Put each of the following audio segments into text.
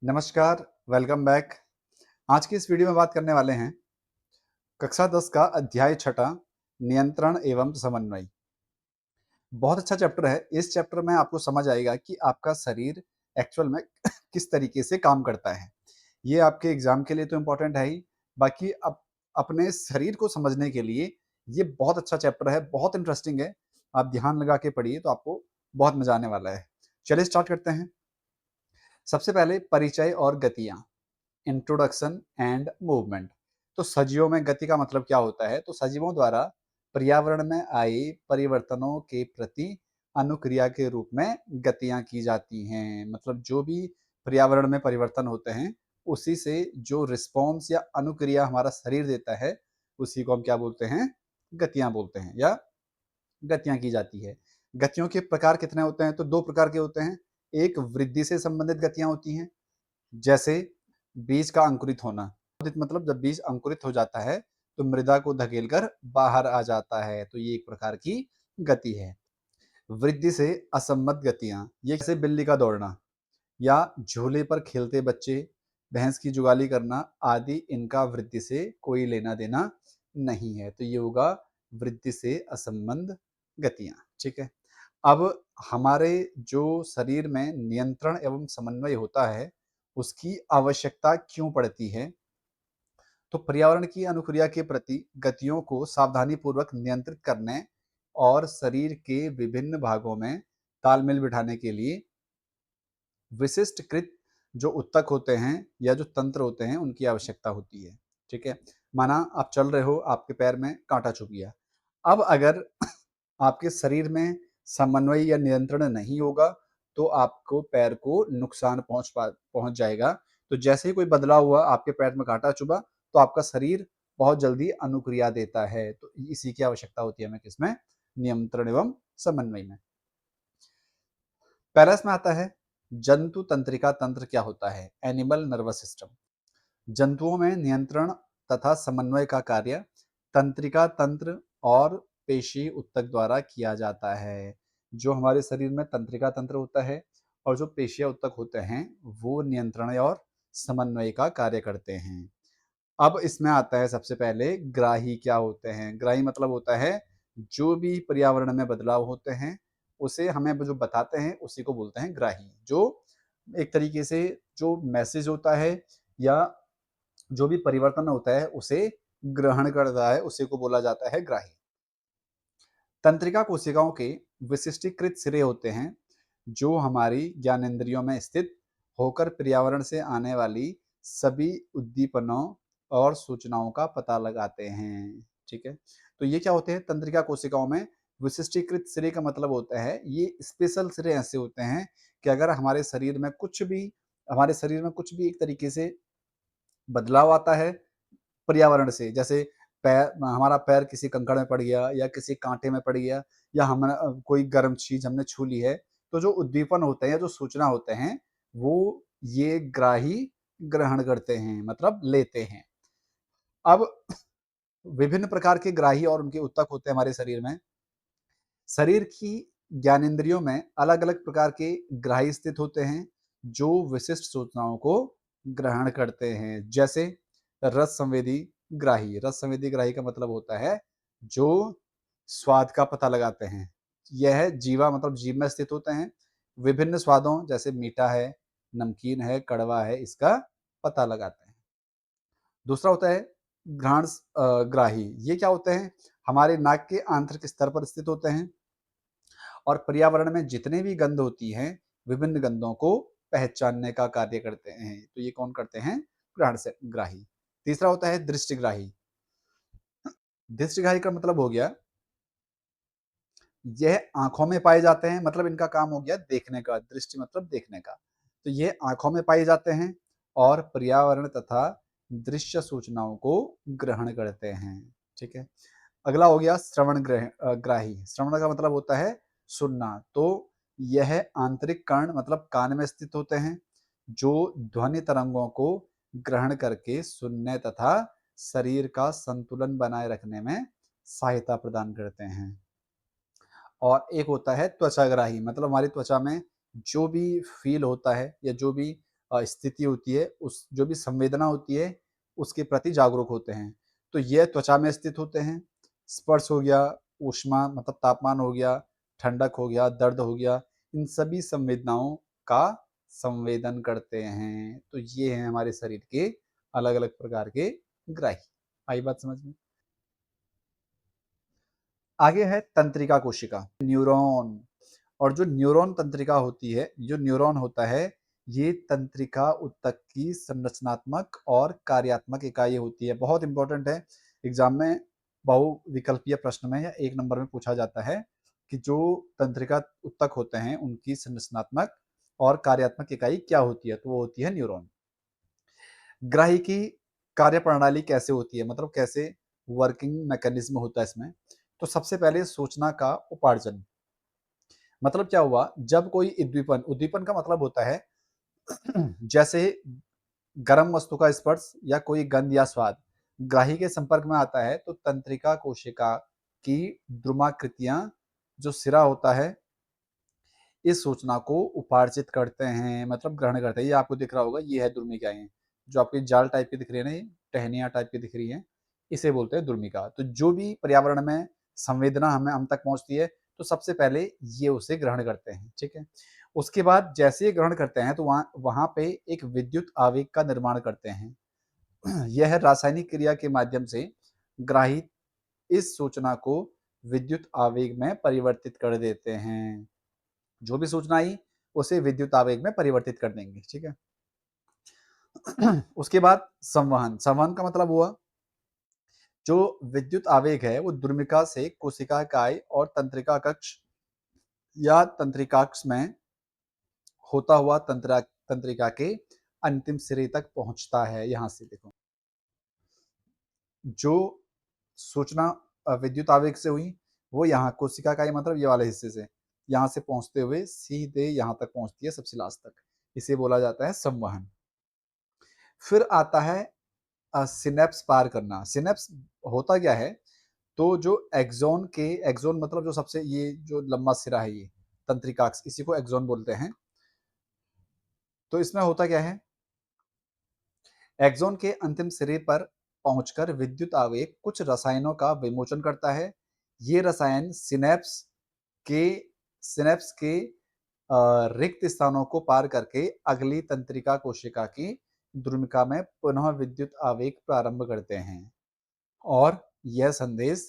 नमस्कार, welcome back. आज की इस वीडियो में बात करने वाले हैं कक्षा 10 का अध्याय छठा नियंत्रण एवं समन्वय। बहुत अच्छा चैप्टर है। इस चैप्टर में आपको समझ आएगा कि आपका शरीर एक्चुअल में किस तरीके से काम करता है। ये आपके एग्जाम के लिए तो इम्पोर्टेंट है ही, बाकी अपने शरीर को समझने के लिए ये बहुत अच्छा चैप्टर है, बहुत इंटरेस्टिंग है। आप ध्यान लगा के पढ़िए तो आपको बहुत मजा आने वाला है। चलिए स्टार्ट करते हैं। सबसे पहले परिचय और गतियाँ। Introduction and movement. तो सजीवों में गति का मतलब क्या होता है? तो सजीवों द्वारा पर्यावरण में आए परिवर्तनों के प्रति अनुक्रिया के रूप में गतियां की जाती हैं। मतलब जो भी पर्यावरण में परिवर्तन होते हैं उसी से जो रिस्पॉन्स या अनुक्रिया हमारा शरीर देता है उसी को हम क्या बोलते हैं? गतियां बोलते हैं या गतियां की जाती है। गतियों के प्रकार कितने होते हैं? तो दो प्रकार के होते हैं। एक वृद्धि से संबंधित गतियां होती हैं, जैसे बीज का अंकुरित होना। अंकुरित मतलब जब बीज अंकुरित हो जाता है तो मृदा को धकेलकर बाहर आ जाता है, तो ये एक प्रकार की गति है। वृद्धि से असम्मत गतियां, ये जैसे बिल्ली का दौड़ना या झूले पर खेलते बच्चे, भैंस की जुगाली करना आदि, इनका वृद्धि से कोई लेना देना नहीं है। तो ये होगा वृद्धि से असंबद्ध गतियां। ठीक है। अब हमारे जो शरीर में नियंत्रण एवं समन्वय होता है उसकी आवश्यकता क्यों पड़ती है? तो पर्यावरण की अनुक्रिया के प्रति गतियों को सावधानी पूर्वक नियंत्रित करने और शरीर के विभिन्न भागों में तालमेल बिठाने के लिए विशिष्टकृत जो उत्तक होते हैं या जो तंत्र होते हैं उनकी आवश्यकता होती है। ठीक है। माना आप चल रहे हो, आपके पैर में कांटा चुभ गया। अब अगर आपके शरीर में समन्वय या नियंत्रण नहीं होगा तो आपको पैर को नुकसान पहुंच जाएगा। तो जैसे ही कोई बदलाव हुआ, आपके पैर में कांटा चुभा, तो आपका शरीर बहुत जल्दी अनुक्रिया देता है। तो इसी की आवश्यकता होती है हमें किसमें? नियंत्रण एवं समन्वय में। पहला इसमें आता है जंतु तंत्रिका तंत्र क्या होता है? Animal nervous system. जंतुओं में नियंत्रण तथा समन्वय का कार्य तंत्रिका तंत्र और पेशी उत्तक द्वारा किया जाता है। जो हमारे शरीर में तंत्रिका तंत्र होता है और जो पेशिया उत्तक होते हैं वो नियंत्रण और समन्वय का कार्य करते हैं। अब इसमें आता है सबसे पहले ग्राही क्या होते हैं? ग्राही मतलब होता है जो भी पर्यावरण में बदलाव होते हैं उसे हमें जो बताते हैं उसी को बोलते हैं ग्राही। जो एक तरीके से जो मैसेज होता है या जो भी परिवर्तन होता है उसे ग्रहण करता है, उसी को बोला जाता है ग्राही। तंत्रिका कोशिकाओं के विशिष्टीकृत सिरे होते हैं जो हमारी ज्ञानेंद्रियों में स्थित होकर पर्यावरण से आने वाली सभी उद्दीपनों और सूचनाओं का पता लगाते हैं। ठीक है। तो ये क्या होते हैं? तंत्रिका कोशिकाओं में विशिष्टीकृत सिरे का मतलब होता है ये स्पेशल सिरे ऐसे होते हैं कि अगर हमारे शरीर में कुछ भी एक तरीके से बदलाव आता है पर्यावरण से, जैसे हमारा पैर किसी कंकड़ में पड़ गया या किसी कांटे में पड़ गया या हम कोई गर्म चीज हमने छू ली है, तो जो उद्दीपन होते हैं, जो सूचना होते हैं, वो ये ग्राही ग्रहण करते हैं, मतलब लेते हैं। अब विभिन्न प्रकार के ग्राही और उनके उत्तक होते हैं हमारे शरीर में। शरीर की ज्ञानेंद्रियों में अलग अलग प्रकार के ग्राही स्थित होते हैं जो विशिष्ट सूचनाओं को ग्रहण करते हैं। जैसे रस संवेदी ग्राही। रस संवेदी ग्राही का मतलब होता है जो स्वाद का पता लगाते हैं। यह जीवा मतलब जीभ में स्थित होते हैं। विभिन्न स्वादों जैसे मीठा है, नमकीन है, कड़वा है, इसका पता लगाते हैं। दूसरा होता है घ्राण ग्राही। ये क्या होते हैं? हमारे नाक के आंतरिक स्तर पर स्थित होते हैं और पर्यावरण में जितने भी गंध होती हैं विभिन्न गंधों को पहचानने का कार्य करते हैं। तो ये कौन करते हैं? ग्रहण से ग्राही। तीसरा होता है दृष्टिग्राही। दृष्टिग्राही का मतलब हो गया यह आंखों में पाए जाते हैं, मतलब इनका काम हो गया देखने का। दृष्टि मतलब देखने का। तो ये आंखों में पाए जाते हैं और पर्यावरण तथा दृश्य सूचनाओं को ग्रहण करते हैं। ठीक है। अगला हो गया ग्राही। श्रवण का मतलब होता है सुनना। तो यह आंतरिक कर्ण मतलब कान में स्थित होते हैं जो ध्वनि तरंगों को ग्रहण करके सुनने तथा शरीर का संतुलन बनाए रखने में सहायता प्रदान करते हैं। और एक होता है त्वचाग्राही। मतलब हमारी त्वचा में जो भी फील होता है या जो भी स्थिति होती है, उस जो भी संवेदना होती है, उसके प्रति जागरूक होते हैं। तो ये त्वचा में स्थित होते हैं। स्पर्श हो गया, ऊष्मा मतलब तापमान हो गया, ठंडक हो गया, दर्द हो गया, इन सभी संवेदनाओं का संवेदन करते हैं। तो ये हैं हमारे शरीर के अलग-अलग प्रकार के ग्राही। आई बात समझ में? आगे है तंत्रिका कोशिका, न्यूरॉन। और जो न्यूरॉन तंत्रिका होती है, जो न्यूरॉन होता है, ये तंत्रिका ऊतक की संरचनात्मक और कार्यात्मक इकाई होती है। बहुत इंपॉर्टेंट है, एग्जाम में बहुविकल्पीय प्रश्न में या 1 नंबर में पूछा जाता है कि जो तंत्रिका ऊतक होते हैं, उनकी संरचनात्मक और कार्यात्मक इकाई क्या होती है? तो वो होती है न्यूरॉन। ग्राही की कार्यप्रणाली कैसे होती है, मतलब कैसे वर्किंग मैकेनिज्म होता है इसमें? तो सबसे पहले सूचना का उपार्जन। मतलब क्या हुआ, जब कोई उद्दीपन उद्दीपन का मतलब होता है जैसे गर्म वस्तु का स्पर्श या कोई गंध या स्वाद ग्राही के संपर्क में आता है, तो तंत्रिका कोशिका की द्रुमाकृतियां, जो सिरा होता है, इस सूचना को उपार्जित करते हैं, मतलब ग्रहण करते हैं। ये आपको दिख रहा होगा, ये है द्रुमिकाएं, जो आपकी जाल टाइप की दिख रही है ना, ये टहनियां टाइप की दिख रही है, इसे बोलते हैं द्रुमिका। तो जो भी पर्यावरण में संवेदना हमें हम तक पहुंचती है, तो सबसे पहले ये उसे ग्रहण करते हैं, ठीक है। उसके बाद जैसे ये ग्रहण करते हैं, तो वहाँ वहाँ पे एक विद्युत आवेग का निर्माण करते हैं। यह रासायनिक क्रिया के माध्यम से ग्राही इस सूचना को विद्युत आवेग में परिवर्तित कर देते हैं। जो भी सूचना आई, उसे विद्युत आवेग में परिवर्तित कर देंगे, ठीक है। उसके बाद संवहन। संवहन का मतलब हुआ, जो विद्युत आवेग है वो द्रुमिका से कोशिका काय और तंत्रिका कक्ष या तंत्रिकाक्ष में होता हुआ तंत्रिका के अंतिम सिरे तक पहुंचता है। यहां से देखो, जो सूचना विद्युत आवेग से हुई, वो यहाँ कोशिका काय मतलब ये वाले हिस्से से यहाँ से पहुंचते हुए सीधे यहाँ तक पहुंचती है, सबसे लास्ट तक। इसे बोला जाता है संवहन। फिर आता है सिनेप्स पार करना। सिनेप्स होता क्या है, तो जो एक्सोन मतलब जो सबसे ये जो लंबा सिरा है, ये तंत्रिकाक्ष, इसी को एक्सोन बोलते हैं। तो इसमें होता क्या है, एक्सोन के अंतिम सिरे पर पहुंचकर विद्युत आवेग कुछ रसायनों का विमोचन करता है। ये रसायन के सिनेप्स के रिक्त स्थानों को पार करके अगली तंत्रिका कोशिका की द्रुमिका में पुनः विद्युत आवेग प्रारंभ करते हैं, और यह संदेश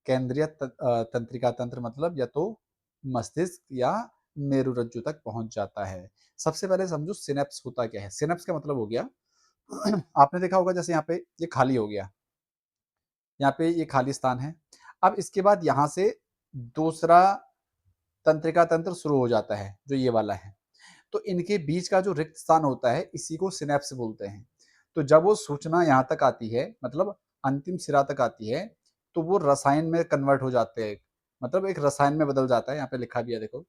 केंद्रीय तंत्रिका तंत्र मतलब या तो मस्तिष्क या मेरुरज्जु तक पहुंच जाता है। सबसे पहले समझो सिनेप्स होता क्या है। सिनेप्स का मतलब हो गया, आपने देखा होगा जैसे यहाँ पे ये खाली हो गया, यहाँ पे ये खाली स्थान है। अब इसके बाद यहाँ से दूसरा तंत्रिका तंत्र शुरू हो जाता है, जो ये वाला है। तो इनके बीच का जो रिक्त स्थान होता है, इसी को सिनेप्स बोलते हैं। तो जब वो सूचना यहाँ तक आती है, मतलब अंतिम सिरा तक आती है, तो वो रसायन में कन्वर्ट हो जाते हैं, मतलब एक रसायन में बदल जाता है। यहाँ पे लिखा भी है देखो,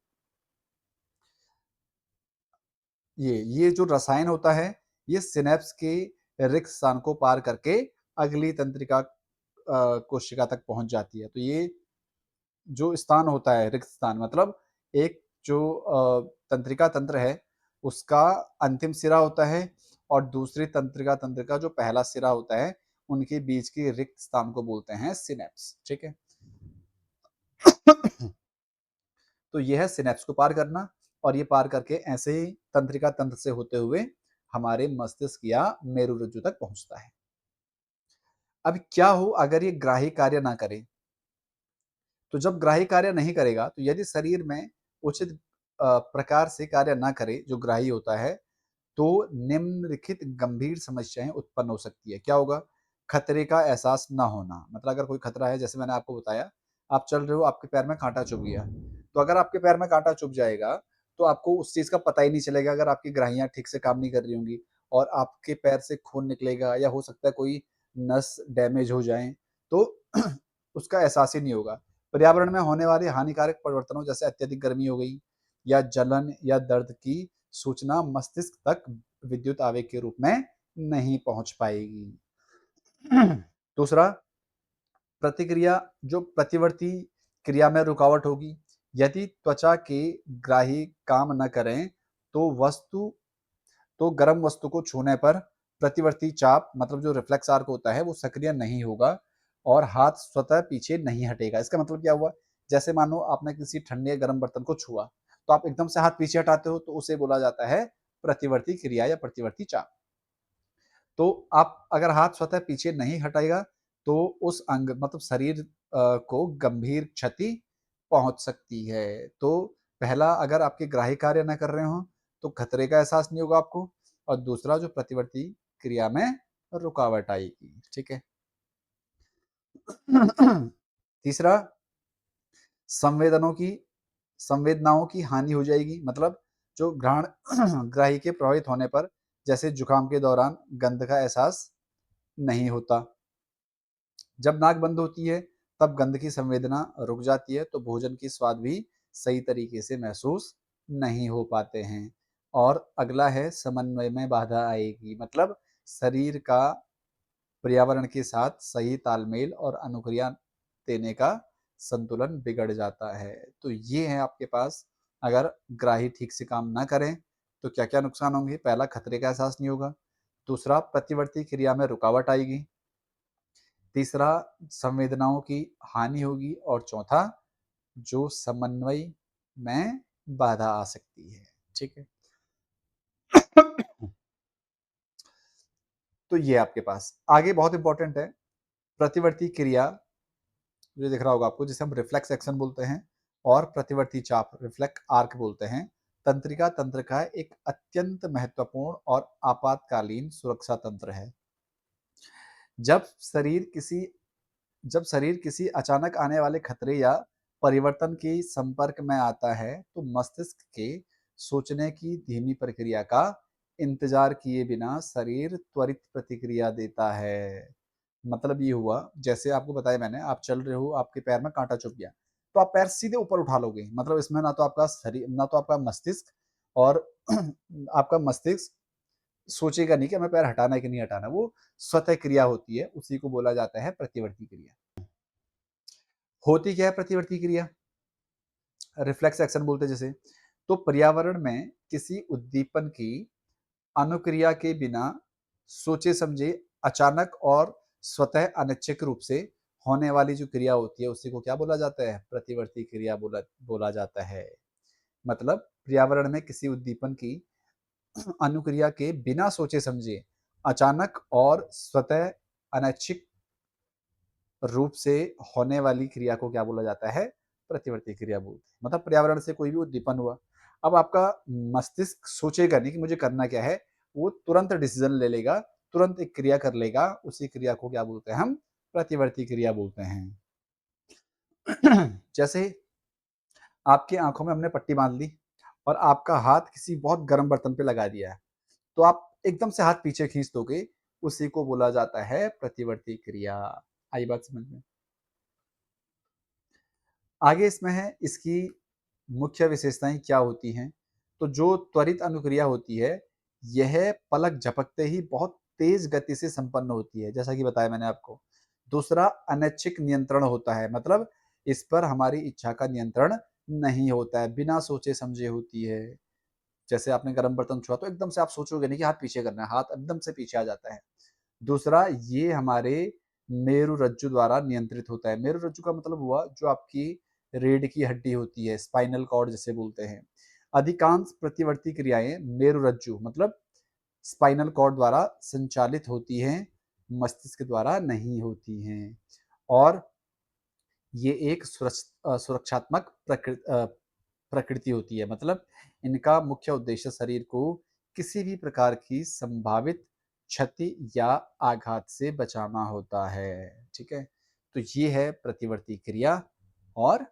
ये जो रसायन होता है, ये सिनेप्स के रिक्त स्थान को पार करके अगली तंत्रिका कोशिका तक पहुंच जाती है। तो ये जो स्थान होता है, रिक्त स्थान मतलब एक जो तंत्रिका तंत्र है, उसका अंतिम सिरा होता है, और दूसरी तंत्रिका तंत्र का जो पहला सिरा होता है, उनके बीच के रिक्त स्थान को बोलते हैं सिनेप्स, ठीक है। तो यह है सिनेप्स को पार करना, और ये पार करके ऐसे ही तंत्रिका तंत्र से होते हुए हमारे मस्तिष्क या मेरुरज्जु तक पहुंचता है। अब क्या हो अगर ये ग्राही कार्य ना करे, तो जब ग्राही कार्य नहीं करेगा, तो यदि शरीर में उचित प्रकार से कार्य ना करे जो ग्राही होता है, तो निम्नलिखित गंभीर समस्याएं उत्पन्न हो सकती है। क्या होगा, खतरे का एहसास ना होना। मतलब अगर कोई खतरा है, जैसे मैंने आपको बताया, आप चल रहे हो, आपके पैर में कांटा चुभ गया, तो अगर आपके पैर में कांटा चुभ जाएगा, तो आपको उस चीज का पता ही नहीं चलेगा, अगर आपकी ग्राहियां ठीक से काम नहीं कर रही होंगी, और आपके पैर से खून निकलेगा, या हो सकता है कोई नस डैमेज हो जाए, तो उसका एहसास ही नहीं होगा। पर्यावरण में होने वाले हानिकारक परिवर्तनों, जैसे अत्यधिक गर्मी हो गई या जलन या दर्द की सूचना मस्तिष्क तक विद्युत आवेग के रूप में नहीं पहुंच पाएगी। दूसरा, प्रतिक्रिया, जो प्रतिवर्ती क्रिया में रुकावट होगी। यदि त्वचा के ग्राही काम न करें, तो तो गर्म वस्तु को छूने पर प्रतिवर्ती चाप मतलब जो रिफ्लेक्स आर्क होता है वो सक्रिय नहीं होगा और हाथ स्वतः पीछे नहीं हटेगा। इसका मतलब क्या हुआ, जैसे मानो आपने किसी ठंडे या गर्म बर्तन को छुआ तो आप एकदम से हाथ पीछे हटाते हो तो उसे बोला जाता है प्रतिवर्ती क्रिया या प्रतिवर्ती चाप। तो आप अगर हाथ स्वतः पीछे नहीं हटाएगा तो उस अंग मतलब शरीर को गंभीर क्षति पहुंच सकती है। तो पहला, अगर आपके ग्राही कार्य न कर रहे हो तो खतरे का एहसास नहीं होगा आपको, और दूसरा जो प्रतिवर्ती क्रिया में रुकावट आएगी। ठीक है। तीसरा, संवेदनों की संवेदनाओं की हानि हो जाएगी, मतलब जो घ्राण ग्राही के प्रभावित होने पर जैसे जुकाम के दौरान गंध का एहसास नहीं होता। जब नाक बंद होती है तब गंध की संवेदना रुक जाती है तो भोजन की स्वाद भी सही तरीके से महसूस नहीं हो पाते हैं। और अगला है समन्वय में बाधा आएगी, मतलब शरीर का पर्यावरण के साथ सही तालमेल और अनुक्रिया देने का संतुलन बिगड़ जाता है। तो ये है आपके पास, अगर ग्राही ठीक से काम ना करें तो क्या क्या नुकसान होंगे। पहला, खतरे का एहसास नहीं होगा। दूसरा, प्रतिवर्ती क्रिया में रुकावट आएगी। तीसरा, संवेदनाओं की हानि होगी। और चौथा, जो समन्वय में बाधा आ सकती है। ठीक है। तो ये आपके पास आगे बहुत इंपॉर्टेंट है, प्रतिवर्ती क्रिया जो दिख रहा होगा आपको, जिसे हम रिफ्लेक्स एक्शन बोलते हैं, और प्रतिवर्ती चाप रिफ्लेक्स आर्क बोलते हैं, तंत्रिका तंत्र का एक अत्यंत महत्वपूर्ण और आपातकालीन सुरक्षा तंत्र है। जब शरीर किसी जब शरीर किसी अचानक आने वाले खतरे या परिवर्तन के संपर्क में आता है तो मस्तिष्क के सोचने की धीमी प्रक्रिया का इंतजार किए बिना शरीर त्वरित प्रतिक्रिया देता है। मतलब ये हुआ, जैसे आपको बताया मैंने, आप चल रहे हो, आपके पैर में कांटा चुभ गया तो आप पैर सीधे ऊपर उठा लोगे। मतलब इसमें ना तो आपका शरीर, ना तो आपका मस्तिष्क, और आपका मस्तिष्क सोचेगा नहीं कि हमें पैर हटाना है कि नहीं हटाना, वो स्वतः क्रिया होती है, उसी को बोला जाता है प्रतिवर्ती क्रिया। होती क्या है प्रतिवर्ती क्रिया, रिफ्लेक्स एक्शन बोलते हैं जिसे। तो पर्यावरण में किसी उद्दीपन की अनुक्रिया के बिना सोचे समझे अचानक और स्वतः अनैच्छिक रूप से होने वाली जो क्रिया होती है उसी को क्या बोला जाता है, प्रतिवर्ती क्रिया बोला बोला जाता है। मतलब पर्यावरण में किसी उद्दीपन की अनुक्रिया के बिना सोचे समझे अचानक और स्वतः अनैच्छिक रूप से होने वाली क्रिया को क्या बोला जाता है, प्रतिवर्ती क्रिया बोलते हैं। मतलब पर्यावरण से कोई भी उद्दीपन हुआ, अब आपका मस्तिष्क सोचेगा नहीं कि मुझे करना क्या है, वो तुरंत डिसीजन ले लेगा, तुरंत एक क्रिया कर लेगा, उसी क्रिया को क्या बोलते हैं हम, प्रतिवर्ती क्रिया बोलते हैं। जैसे आपकी आंखों में हमने पट्टी बांध ली और आपका हाथ किसी बहुत गर्म बर्तन पे लगा दिया है, तो आप एकदम से हाथ पीछे खींच दोगे, उसी को बोला जाता है प्रतिवर्ती क्रिया। आई बात समझ में। आगे इसमें है इसकी मुख्य विशेषताएं क्या होती हैं। तो जो त्वरित अनुक्रिया होती है यह पलक झपकते ही बहुत तेज गति से संपन्न होती है, जैसा कि बताया मैंने आपको। दूसरा, अनैच्छिक नियंत्रण होता है, मतलब इस पर हमारी इच्छा का नियंत्रण नहीं होता है, बिना सोचे समझे होती है। जैसे आपने गर्म बर्तन छुआ तो एकदम से आप सोचोगे नहीं कि हाथ पीछे करना है, हाथ एकदम से पीछे आ जाता है। दूसरा, ये हमारे मेरु रज्जु द्वारा नियंत्रित होता है। मेरु रज्जु का मतलब हुआ जो आपकी रीढ़ की हड्डी होती है, स्पाइनल कॉर्ड जिसे बोलते हैं। अधिकांश प्रतिवर्ती क्रियाएं मेरु रज्जु मतलब स्पाइनल कॉर्ड द्वारा संचालित होती हैं, मस्तिष्क द्वारा नहीं होती हैं। और ये एक सुरक्षात्मक प्रकृति होती है, मतलब इनका मुख्य उद्देश्य शरीर को किसी भी प्रकार की संभावित क्षति या आघात से बचाना होता है। ठीक है। तो ये है प्रतिवर्ती क्रिया और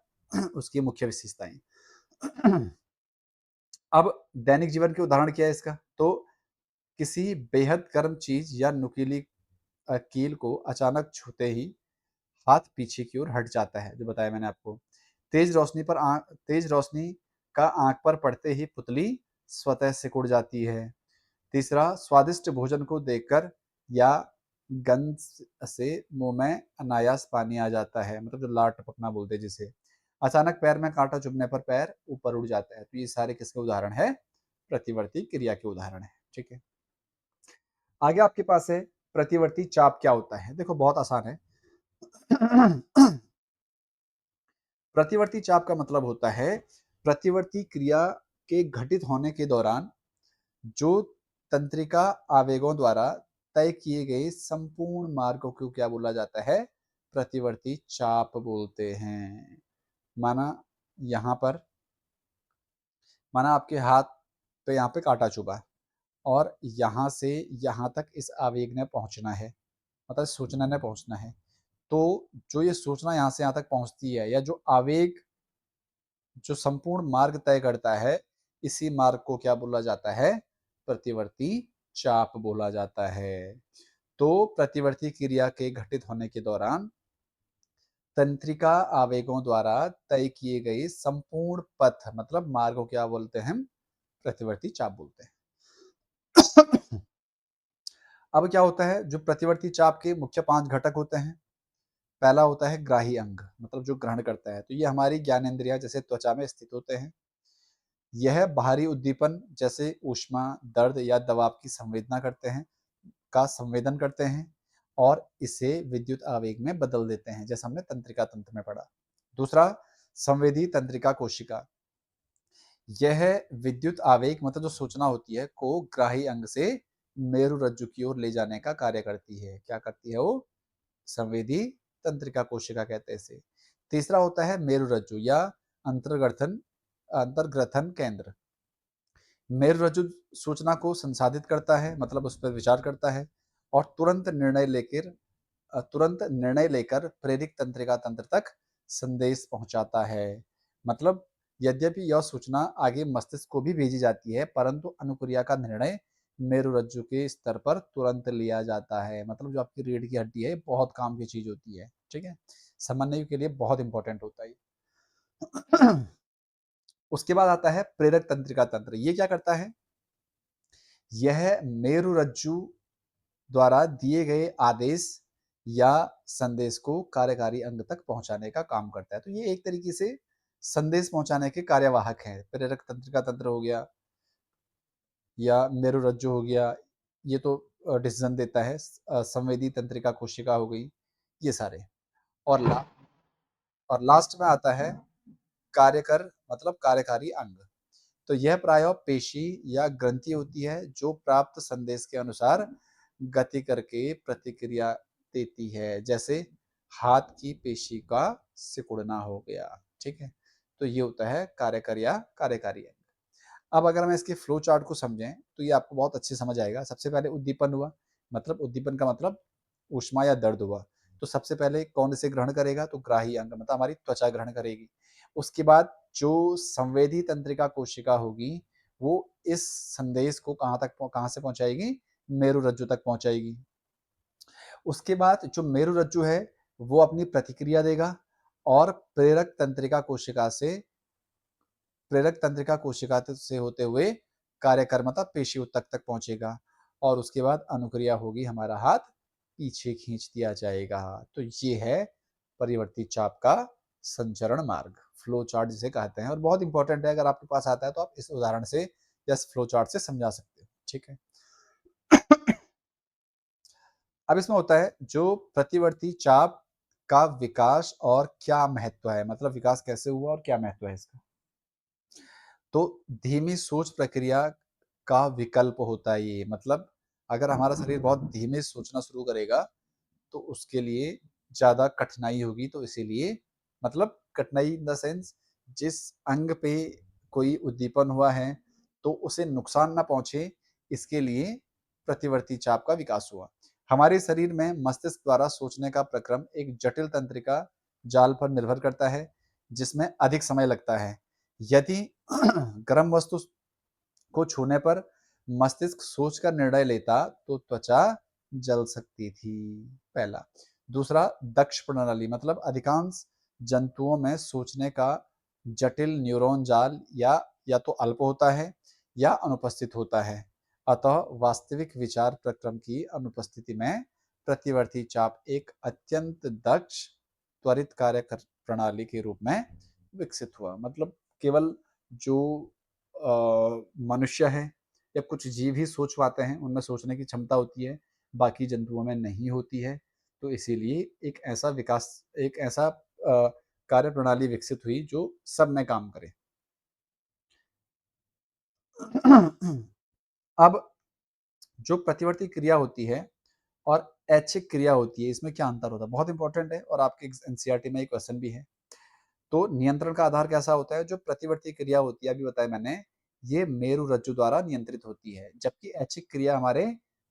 उसकी मुख्य विशेषताएं। अब दैनिक जीवन के उदाहरण क्या है इसका, तो किसी बेहद गर्म चीज या नुकीली कील को अचानक छूते ही हाथ पीछे की ओर हट जाता है, जो बताया मैंने आपको। तेज रोशनी का आंख पर पड़ते ही पुतली स्वतः सिकुड़ जाती है। तीसरा, स्वादिष्ट भोजन को देखकर या गंध से मुंह में अनायास पानी आ जाता है, मतलब जो लार टपकना बोलते हैं जिसे। अचानक पैर में कांटा चुभने पर पैर ऊपर उठ जाता है। तो ये सारे किसके उदाहरण है, प्रतिवर्ती क्रिया के उदाहरण है। ठीक है। आगे आपके पास है प्रतिवर्ती चाप क्या होता है। देखो बहुत आसान है। प्रतिवर्ती चाप का मतलब होता है प्रतिवर्ती क्रिया के घटित होने के दौरान जो तंत्रिका आवेगों द्वारा तय किए गए संपूर्ण मार्गों को क्या बोला जाता है, प्रतिवर्ती चाप बोलते हैं। माना यहाँ पर, माना आपके हाथ पे यहाँ पे कांटा चुभा और यहाँ से यहाँ तक इस आवेग ने पहुंचना है, मतलब सूचना ने पहुंचना है। तो जो ये सूचना यहाँ से यहाँ तक पहुंचती है, या जो आवेग जो संपूर्ण मार्ग तय करता है, इसी मार्ग को क्या बोला जाता है, प्रतिवर्ती चाप बोला जाता है। तो प्रतिवर्ती क्रिया के घटित होने के दौरान तंत्रिका आवेगों द्वारा तय किए गए संपूर्ण पथ मतलब मार्ग को क्या बोलते हैं, प्रतिवर्ती चाप बोलते हैं। अब क्या होता है, जो प्रतिवर्ती चाप के मुख्य 5 घटक होते हैं। पहला होता है ग्राही अंग, मतलब जो ग्रहण करता है। तो ये हमारी ज्ञानेंद्रियां जैसे त्वचा में स्थित होते हैं। यह बाहरी उद्दीपन जैसे ऊष्मा, दर्द या दबाव की संवेदना करते हैं, का संवेदन करते हैं और इसे विद्युत आवेग में बदल देते हैं, जैसे हमने तंत्रिका तंत्र में पढ़ा। दूसरा, संवेदी तंत्रिका कोशिका। यह विद्युत आवेग मतलब जो सूचना होती है को ग्राही अंग से मेरु रज्जु की ओर ले जाने का कार्य करती है। क्या करती है वो? संवेदी तंत्रिका कोशिका कहते हैं इसे। तीसरा होता है मेरु रज्जु या अंतर्ग्रथन अंतर्ग्रथन केंद्र। मेरु रज्जु सूचना को संसाधित करता है, मतलब उस पर विचार करता है और तुरंत निर्णय लेकर प्रेरक तंत्रिका तंत्र तक संदेश पहुंचाता है। मतलब यद्यपि यह सूचना आगे मस्तिष्क को भी भेजी जाती है, परंतु अनुक्रिया का निर्णय मेरुरज्जु के स्तर पर तुरंत लिया जाता है। मतलब जो आपकी रीढ़ की हड्डी है, बहुत काम की चीज होती है। ठीक है, समन्वय के लिए बहुत इंपॉर्टेंट होता है। उसके बाद आता है प्रेरक तंत्रिका तंत्र। ये क्या करता है? यह मेरुरज्जु द्वारा दिए गए आदेश या संदेश को कार्यकारी अंग तक पहुंचाने का काम करता है। तो ये एक तरीके से संदेश पहुंचाने के कार्यवाहक हैं। प्रेरक तंत्रिका तंत्र हो गया या मेरुरज्जु हो गया, ये तो डिसीजन देता है। संवेदी तंत्रिका कोशिका हो गई, ये सारे। और लास्ट में आता है कार्यकर मतलब कार्यकारी अंग। तो यह प्रायः पेशी या ग्रंथि होती है जो प्राप्त संदेश के अनुसार गति करके प्रतिक्रिया देती है, जैसे हाथ की पेशी का सिकुड़ना हो गया। ठीक है, तो ये होता है कार्यकर या कार्यकारी अंग। अब अगर हम इसके फ्लो चार्ट को समझें तो ये आपको बहुत अच्छे समझ आएगा। सबसे पहले उद्दीपन हुआ, मतलब उद्दीपन का मतलब ऊष्मा या दर्द हुआ। तो सबसे पहले कौन इसे ग्रहण करेगा? तो ग्राही अंग मतलब हमारी त्वचा ग्रहण करेगी। उसके बाद जो संवेदी तंत्रिका कोशिका होगी वो इस संदेश को कहाँ से पहुंचाएगी? मेरु रज्जु तक पहुंचाएगी। उसके बाद जो मेरु रज्जु है वो अपनी प्रतिक्रिया देगा और प्रेरक तंत्रिका कोशिका से होते हुए कार्यकर्मता पेशी ऊतक तक पहुंचेगा और उसके बाद अनुक्रिया होगी, हमारा हाथ पीछे खींच दिया जाएगा। तो ये है परिवर्ती चाप का संचरण मार्ग, फ्लो चार्ट जिसे कहते हैं। और बहुत इंपॉर्टेंट है, अगर आपके पास आता है तो आप इस उदाहरण से या इस फ्लो चार्ट से समझा सकते हो। ठीक है। अब इसमें होता है जो प्रतिवर्ती चाप का विकास और क्या महत्व है, मतलब विकास कैसे हुआ और क्या महत्व है इसका। तो धीमी सोच प्रक्रिया का विकल्प होता है ये। मतलब अगर हमारा शरीर बहुत धीमे सोचना शुरू करेगा तो उसके लिए ज़्यादा कठिनाई होगी। तो इसीलिए मतलब कठिनाई इन द सेंस, जिस अंग पे कोई उद्दीपन हुआ है तो उसे नुकसान ना पहुंचे, इसके लिए प्रतिवर्ती चाप का विकास हुआ। हमारे शरीर में मस्तिष्क द्वारा सोचने का प्रक्रम एक जटिल तंत्रिका जाल पर निर्भर करता है जिसमें अधिक समय लगता है। यदि गर्म वस्तु को छूने पर मस्तिष्क सोचकर निर्णय लेता तो त्वचा जल सकती थी, पहला। दूसरा, दक्ष प्रणाली मतलब अधिकांश जंतुओं में सोचने का जटिल न्यूरॉन जाल या तो अल्प होता है या अनुपस्थित होता है। अतः वास्तविक विचार प्रक्रम की अनुपस्थिति में प्रतिवर्ती चाप एक अत्यंत दक्ष त्वरित कार्य प्रणाली के रूप में विकसित हुआ। मतलब केवल जो मनुष्य है या कुछ जीव ही सोच पाते हैं, उनमें सोचने की क्षमता होती है, बाकी जंतुओं में नहीं होती है। तो इसीलिए एक ऐसा कार्यप्रणाली विकसित हुई जो सब में काम करे। अब जो प्रतिवर्ती क्रिया होती है और ऐच्छिक क्रिया होती है, इसमें क्या अंतर होता है? बहुत इंपॉर्टेंट है और आपके एनसीईआरटी में एक क्वेश्चन भी है। तो नियंत्रण का आधार कैसा होता है? जो प्रतिवर्ती क्रिया होती है, अभी बताया मैंने, ये मेरुरज्जु द्वारा नियंत्रित होती है, जबकि ऐच्छिक क्रिया हमारे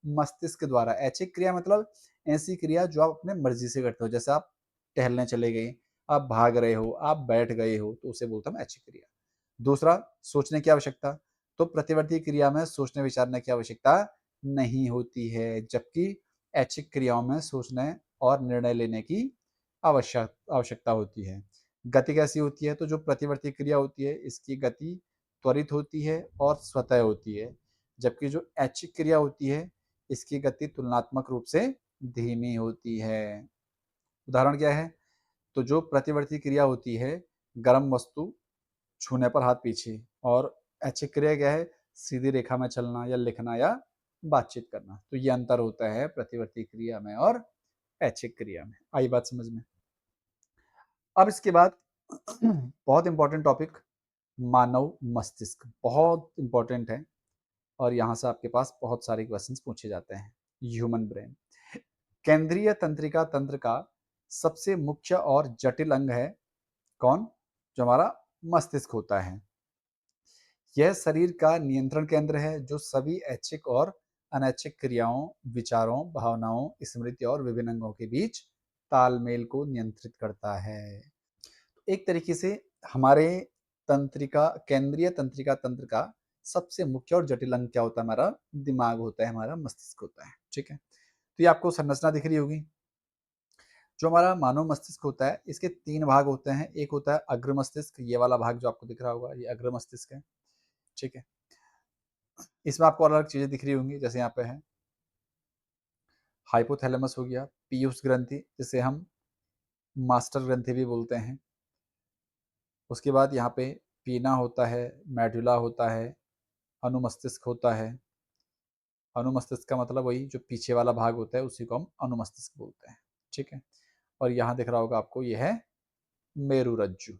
मस्तिष्क द्वारा। ऐच्छिक क्रिया मतलब ऐसी क्रिया जो आप अपने मर्जी से करते हो, जैसे आप टहलने चले गए, आप भाग रहे हो, आप बैठ गए हो, तो उसे बोलते हैं ऐच्छिक क्रिया। दूसरा, सोचने की आवश्यकता। तो प्रतिवर्ती क्रिया में सोचने विचारने की आवश्यकता नहीं होती है, जबकि ऐच्छिक क्रियाओं में सोचने और निर्णय लेने की आवश्यकता होती है। गति कैसी होती है? तो जो प्रतिवर्ती क्रिया होती है, इसकी गति त्वरित होती है और स्वतः होती है, जबकि जो ऐच्छिक क्रिया होती है, इसकी गति तुलनात्मक रूप से धीमी होती है। उदाहरण क्या है? तो जो प्रतिवर्ती क्रिया होती है, गर्म वस्तु छूने पर हाथ पीछे, और ऐच्छिक क्रिया क्या है? सीधी रेखा में चलना या लिखना या बातचीत करना। तो ये अंतर होता है प्रतिवर्ती क्रिया में और ऐच्छिक क्रिया में। आई बात समझ में? अब इसके बाद बहुत इंपॉर्टेंट टॉपिक, मानव मस्तिष्क बहुत इंपॉर्टेंट है और यहाँ से आपके पास बहुत सारे क्वेश्चंस पूछे जाते हैं। ह्यूमन ब्रेन, केंद्रीय तंत्रिका तंत्र का सबसे मुख्य और जटिल अंग है कौन? जो हमारा मस्तिष्क होता है। यह शरीर का नियंत्रण केंद्र है जो सभी ऐच्छिक और अनैच्छिक क्रियाओं, विचारों, भावनाओं, स्मृति और विभिन्न अंगों के बीच तालमेल को नियंत्रित करता है। एक तरीके से हमारे केंद्रीय तंत्रिका तंत्र का सबसे मुख्य और जटिल अंग क्या होता है? हमारा दिमाग होता है, हमारा मस्तिष्क होता है। ठीक है, तो ये आपको संरचना दिख रही होगी। जो हमारा मानव मस्तिष्क होता है, इसके 3 भाग होते हैं। एक होता है अग्र मस्तिष्क, ये वाला भाग जो आपको दिख रहा होगा, ये अग्र मस्तिष्क है। ठीक है, इसमें आपको अलग चीजें दिख रही होंगी, जैसे यहाँ पे है हाइपोथैलेमस हो गया, पीयूष ग्रंथि जिसे हम मास्टर ग्रंथि भी बोलते हैं। उसके बाद यहाँ पे पीना होता है, मेडुला होता है, अनुमस्तिष्क होता है। अनुमस्तिष्क का मतलब वही जो पीछे वाला भाग होता है, उसी को हम अनुमस्तिष्क बोलते हैं। ठीक है, और यहाँ दिख रहा होगा आपको, ये है मेरुरज्जु।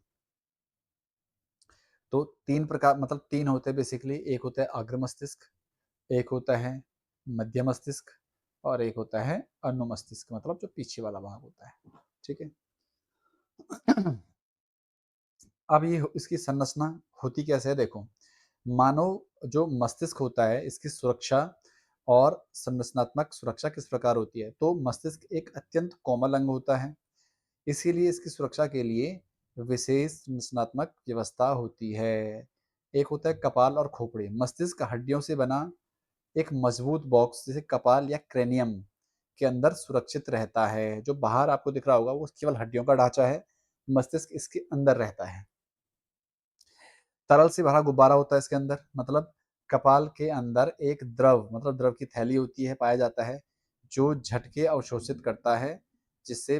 तो 3 प्रकार, मतलब 3 होते हैं बेसिकली। एक होता है अग्र मस्तिष्क, एक होता है मध्य मस्तिष्क और एक होता है अनुमस्तिष्क, मतलब जो पीछे वाला भाग होता है। ठीक है, अब ये इसकी संरचना होती कैसे है? देखो, मानव जो मस्तिष्क होता है, इसकी सुरक्षा और संरचनात्मक सुरक्षा किस प्रकार होती है? तो मस्तिष्क एक अत्यंत कोमल अंग होता है, इसीलिए इसकी सुरक्षा के लिए विशेष संरचनात्मक व्यवस्था होती है। एक होता है कपाल और खोपड़ी। मस्तिष्क हड्डियों से बना एक मजबूत बॉक्स जैसे कपाल या क्रेनियम के अंदर सुरक्षित रहता है। जो बाहर आपको दिख रहा होगा वो केवल हड्डियों का ढांचा है, मस्तिष्क इसके अंदर रहता है। तरल से भरा गुब्बारा होता है इसके अंदर, मतलब कपाल के अंदर एक द्रव, मतलब द्रव की थैली होती है, पाया जाता है, जो झटके अवशोषित करता है, जिससे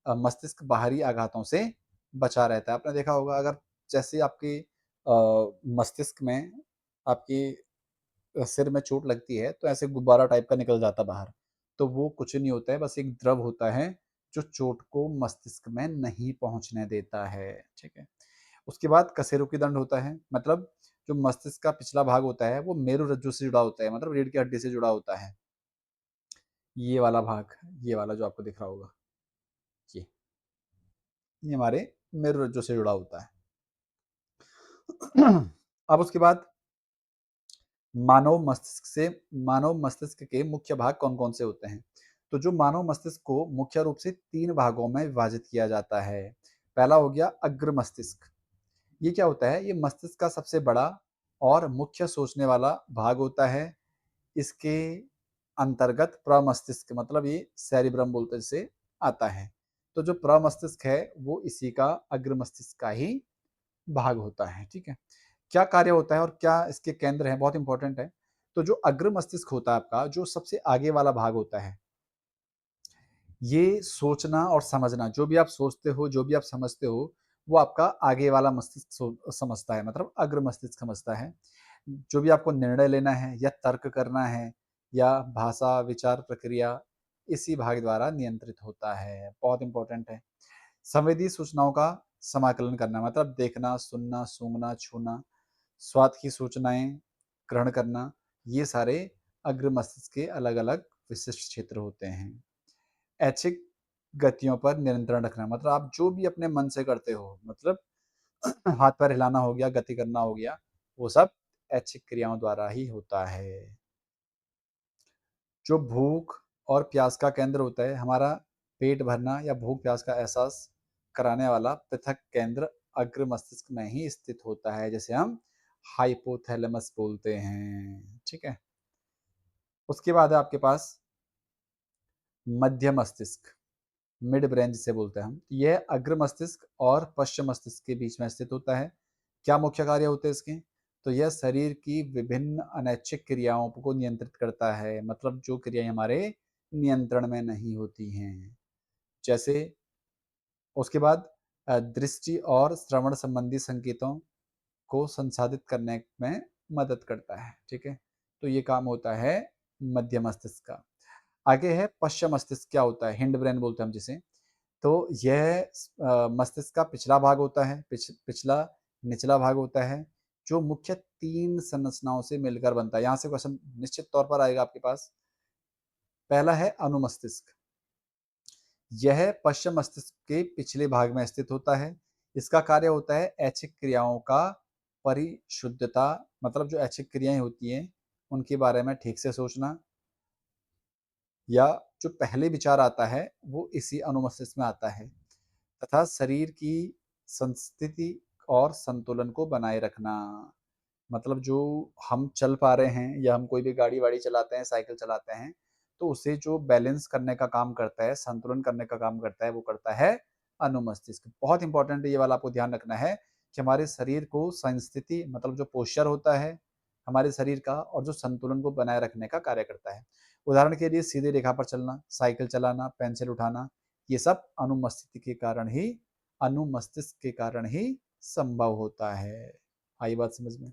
मस्तिष्क बाहरी आघातों से बचा रहता है। आपने देखा होगा, अगर जैसे आपकी मस्तिष्क में आपकी सिर में चोट लगती है, तो ऐसे गुब्बारा टाइप का निकल जाता बाहर। तो वो कुछ नहीं होता है, बस एक द्रव होता है जो चोट को मस्तिष्क में नहीं पहुंचने देता है। ठीक है, उसके बाद कशेरुकी दंड होता है, मतलब जो मस्तिष्क का पिछला भाग होता है वो मेरुरज्जु से जुड़ा होता है, मतलब रीढ़ की हड्डी से जुड़ा होता है। ये वाला भाग, ये वाला जो आपको दिख रहा होगा, ये ये हमारे मेरुरज्जु से जुड़ा होता है। अब उसके बाद मानव मस्तिष्क के मुख्य भाग कौन कौन से होते हैं? तो जो मानव मस्तिष्क को मुख्य रूप से 3 भागों में विभाजित किया जाता है। पहला हो गया अग्र मस्तिष्क। ये क्या होता है? ये मस्तिष्क का सबसे बड़ा और मुख्य सोचने वाला भाग होता है। इसके अंतर्गत प्रमस्तिष्क, मतलब ये सेरिब्रम बोलते से आता है। तो जो प्रमस्तिष्क है वो इसी का अग्र मस्तिष्क का ही भाग होता है। ठीक है, क्या कार्य होता है और क्या इसके केंद्र हैं, बहुत इंपॉर्टेंट है। तो जो अग्र मस्तिष्क होता है आपका, जो सबसे आगे वाला भाग होता है, ये सोचना और समझना, जो भी आप सोचते हो, जो भी आप समझते हो, वो आपका आगे वाला मस्तिष्क समझता है, मतलब अग्र मस्तिष्क समझता है। जो भी आपको निर्णय लेना है या तर्क करना है या भाषा, विचार प्रक्रिया इसी भाग द्वारा नियंत्रित होता है। बहुत इंपॉर्टेंट है। संवेदी सूचनाओं का समाकलन करना मतलब देखना, सुनना, सूंघना, छूना, स्वाद की सूचनाएं ग्रहण करना, ये सारे अग्र मस्तिष्क के अलग-अलग विशिष्ट क्षेत्र होते हैं। ऐच्छिक गतियों पर नियंत्रण रखना मतलब आप जो भी अपने मन से करते हो, मतलब हाथ पैर हिलाना हो गया, गति करना हो गया, वो सब ऐच्छिक क्रियाओं द्वारा ही होता है। जो भूख और प्यास का केंद्र होता है, हमारा पेट भरना या भूख प्यास का एहसास कराने वाला पृथक केंद्र अग्र मस्तिष्क में ही स्थित होता है, जिसे हम हाइपोथैलेमस बोलते हैं। ठीक है। उसके बाद है आपके पास मध्य मस्तिष्क, मिड ब्रेन जिसे बोलते हैं हम। यह अग्र मस्तिष्क और पश्चिम मस्तिष्क के बीच में स्थित होता है। क्या मुख्य कार्य होते हैं इसके? तो यह शरीर की विभिन्न अनैच्छिक क्रियाओं को नियंत्रित करता है, मतलब जो क्रियाएं हमारे नियंत्रण में नहीं होती हैं। जैसे उसके बाद दृष्टि और श्रवण संबंधी संकेतों को संसाधित करने में मदद करता है। ठीक है, तो ये काम होता है मध्य मस्तिष्क का। आगे है पश्चिम मस्तिष्क। क्या होता है? हिंड ब्रेन बोलते हैं हम जिसे। तो यह मस्तिष्क का पिछला भाग होता है, पिछला निचला भाग होता है, जो मुख्य 3 संरचनाओं से मिलकर बनता है। यहाँ से क्वेश्चन निश्चित तौर पर आएगा आपके पास। पहला है अनुमस्तिष्क। यह पश्चिम मस्तिष्क के पिछले भाग में स्थित होता है। इसका कार्य होता है ऐच्छिक क्रियाओं का परिशुद्धता, मतलब जो ऐच्छिक क्रियाएं होती हैं उनके बारे में ठीक से सोचना, या जो पहले विचार आता है वो इसी अनुमस्तिष्क में आता है, तथा शरीर की संस्थिति और संतुलन को बनाए रखना। मतलब जो हम चल पा रहे हैं या हम कोई भी गाड़ी वाड़ी चलाते हैं, साइकिल चलाते हैं, तो उसे जो बैलेंस करने का काम करता है, संतुलन करने का काम करता है, वो करता है अनुमस्तिष्क। बहुत इंपॉर्टेंट ये वाला आपको ध्यान रखना है कि हमारे शरीर को संस्थिति मतलब जो पोस्चर होता है हमारे शरीर का, और जो संतुलन को बनाए रखने का कार्य करता है। उदाहरण के लिए सीधी रेखा पर चलना, साइकिल चलाना, पेंसिल उठाना, ये सब अनुमस्तिष्क के कारण ही संभव होता है। आई बात समझ में?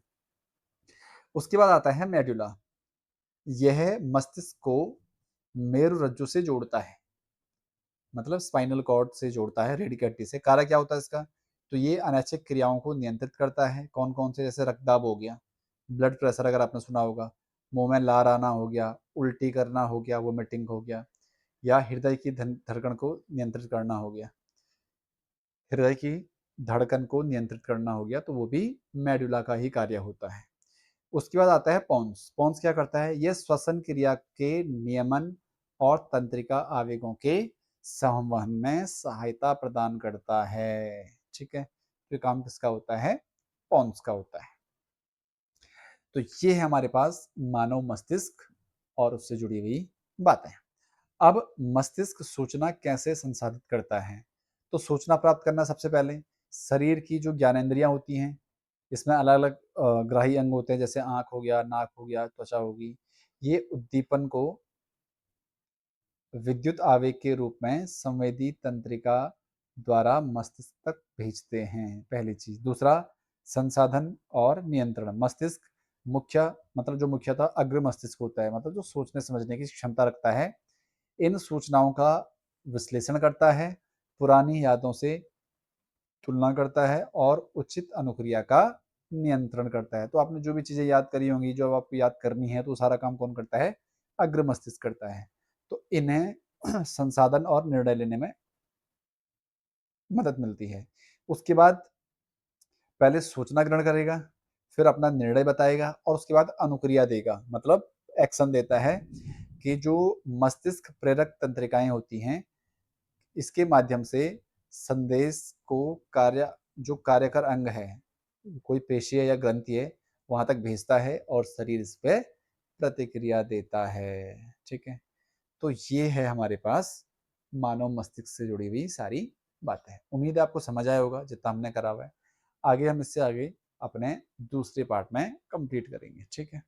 उसके बाद आता है मेडुला। यह मस्तिष्क को मेरुरज्जु से जोड़ता है, मतलब स्पाइनल कॉर्ड से जोड़ता है, रीढ़ की हड्डी से। कार्य क्या होता है इसका? तो ये अनैच्छिक क्रियाओं को नियंत्रित करता है। कौन कौन से? जैसे रक्तदाब हो गया, ब्लड प्रेशर अगर आपने सुना होगा, मुंह में लार आना हो गया, उल्टी करना हो गया, वोमिटिंग हो गया, या हृदय की धड़कन को नियंत्रित करना हो गया, हृदय की धड़कन को नियंत्रित करना हो गया, तो वो भी मेडुला का ही कार्य होता है। उसके बाद आता है पोन्स। पोन्स क्या करता है? ये श्वसन क्रिया के नियमन और तंत्रिका आवेगों के संवहन में सहायता प्रदान करता है। ठीक है, तो काम किसका होता है? पोन्स का होता है। तो ये है हमारे पास मानव मस्तिष्क और उससे जुड़ी हुई बातें। अब मस्तिष्क सूचना कैसे संसाधित करता है? तो सूचना प्राप्त करना सबसे पहले शरीर की जो ज्ञानेंद्रियां होती हैं, इसमें अलग अलग ग्राही अंग होते हैं, जैसे आंख हो गया, नाक हो गया, त्वचा होगी। ये उद्दीपन को विद्युत आवेग के रूप में संवेदी तंत्रिका द्वारा मस्तिष्क तक भेजते हैं, पहली चीज। दूसरा, संसाधन और नियंत्रण। मस्तिष्क मुख्य मतलब जो मुख्यतः अग्र मस्तिष्क होता है, मतलब जो सोचने समझने की क्षमता रखता है, इन सूचनाओं का विश्लेषण करता है, पुरानी यादों से तुलना करता है और उचित अनुक्रिया का नियंत्रण करता है। तो आपने जो भी चीजें याद करी होंगी, जो आपको याद करनी है, तो सारा काम कौन करता है? अग्र मस्तिष्क करता है। तो इन्हें संसाधन और निर्णय लेने में मदद मिलती है। उसके बाद पहले सूचना ग्रहण करेगा, फिर अपना निर्णय बताएगा और उसके बाद अनुक्रिया देगा, मतलब एक्शन देता है। कि जो मस्तिष्क प्रेरक तंत्रिकाएं होती हैं, इसके माध्यम से संदेश को जो कार्यकर अंग है, कोई पेशी है या ग्रंथि है, वहां तक भेजता है और शरीर इस पे प्रतिक्रिया देता है। ठीक है, तो ये है हमारे पास मानव मस्तिष्क से जुड़ी हुई सारी बातें। उम्मीद है आपको समझ आया होगा जितना हमने करा हुआ है। आगे हम इससे आगे अपने दूसरे पार्ट में कंप्लीट करेंगे। ठीक है।